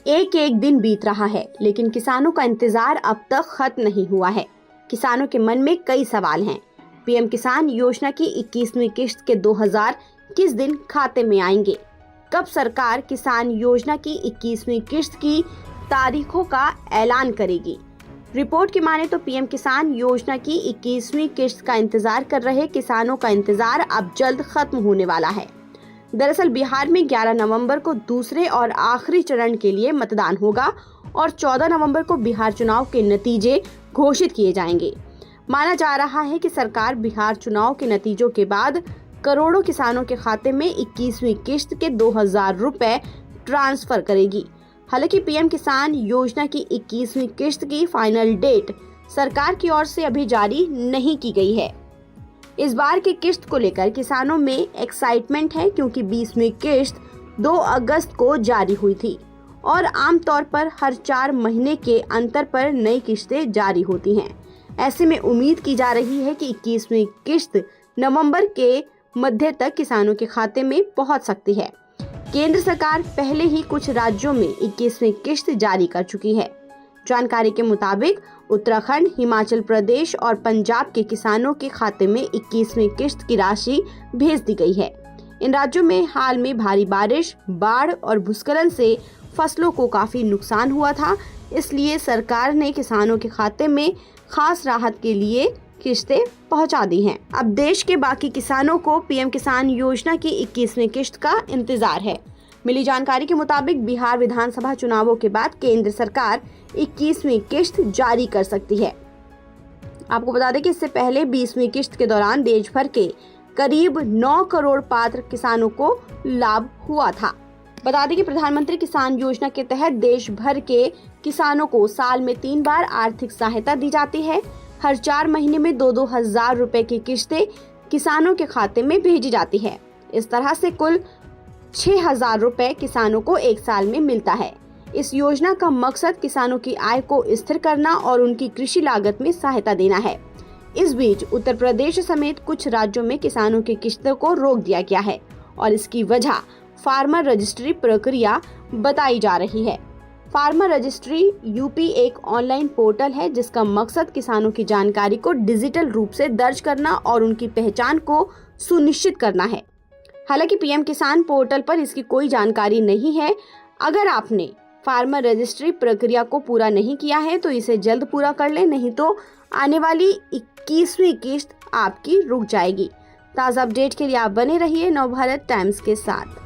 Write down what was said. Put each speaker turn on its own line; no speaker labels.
एक एक दिन बीत रहा है, लेकिन किसानों का इंतजार अब तक खत्म नहीं हुआ है। किसानों के मन में कई सवाल हैं। पीएम किसान योजना की 21वीं किश्त के 2000 किस दिन खाते में आएंगे? कब सरकार किसान योजना की 21वीं किश्त की तारीखों का ऐलान करेगी? रिपोर्ट की माने तो पीएम किसान योजना की 21वीं किश्त का इंतजार कर रहे किसानों का इंतजार अब जल्द खत्म होने वाला है। दरअसल बिहार में 11 नवंबर को दूसरे और आखिरी चरण के लिए मतदान होगा और 14 नवंबर को बिहार चुनाव के नतीजे घोषित किए जाएंगे। माना जा रहा है कि सरकार बिहार चुनाव के नतीजों के बाद करोड़ों किसानों के खाते में 21वीं किश्त के 2000 रुपए ट्रांसफर करेगी। हालांकि पीएम किसान योजना की 21वीं किश्त की फाइनल डेट सरकार की ओर से अभी जारी नहीं की गई है। इस बार की किश्त को लेकर किसानों में एक्साइटमेंट है, क्योंकि 20वीं किश्त 2 अगस्त को जारी हुई थी और आमतौर पर हर 4 महीने के अंतर पर नई किश्तें जारी होती हैं। ऐसे में उम्मीद की जा रही है कि 21वीं किश्त नवंबर के मध्य तक किसानों के खाते में पहुंच सकती है। केंद्र सरकार पहले ही कुछ राज्यों में 21वीं किश्त जारी कर चुकी है। जानकारी के मुताबिक उत्तराखंड, हिमाचल प्रदेश और पंजाब के किसानों के खाते में 21वीं किश्त की राशि भेज दी गई है। इन राज्यों में हाल में भारी बारिश, बाढ़ और भूस्खलन से फसलों को काफी नुकसान हुआ था। इसलिए सरकार ने किसानों के खाते में खास राहत के लिए किश्तें पहुंचा दी हैं। अब देश के बाकी किसानों को पीएम किसान योजना की 21वीं किश्त का इंतजार है। मिली जानकारी के मुताबिक बिहार विधानसभा चुनावों के बाद केंद्र सरकार 21वीं किश्त जारी कर सकती है। आपको बता दें कि इससे पहले 20वीं किश्त के दौरान देश भर के करीब 9 करोड़ पात्र किसानों को लाभ हुआ था। बता दें कि प्रधानमंत्री किसान योजना के तहत देश भर के किसानों को साल में 3 बार आर्थिक सहायता दी जाती है। हर 4 महीने में 2-2 हजार रुपए की किश्तें किसानों के खाते में भेजी जाती है। इस तरह से कुल 6000 रुपए किसानों को एक साल में मिलता है। इस योजना का मकसद किसानों की आय को स्थिर करना और उनकी कृषि लागत में सहायता देना है। इस बीच उत्तर प्रदेश समेत कुछ राज्यों में किसानों की किश्तों को रोक दिया गया है और इसकी वजह फार्मर रजिस्ट्री प्रक्रिया बताई जा रही है। फार्मर रजिस्ट्री यूपी एक ऑनलाइन पोर्टल है जिसका मकसद किसानों की जानकारी को डिजिटल रूप से दर्ज करना और उनकी पहचान को सुनिश्चित करना है। हालांकि पीएम किसान पोर्टल पर इसकी कोई जानकारी नहीं है। अगर आपने फार्मर रजिस्ट्री प्रक्रिया को पूरा नहीं किया है तो इसे जल्द पूरा कर लें, नहीं तो आने वाली 21वीं किश्त आपकी रुक जाएगी। ताज़ा अपडेट के लिए आप बने रहिए नवभारत टाइम्स के साथ।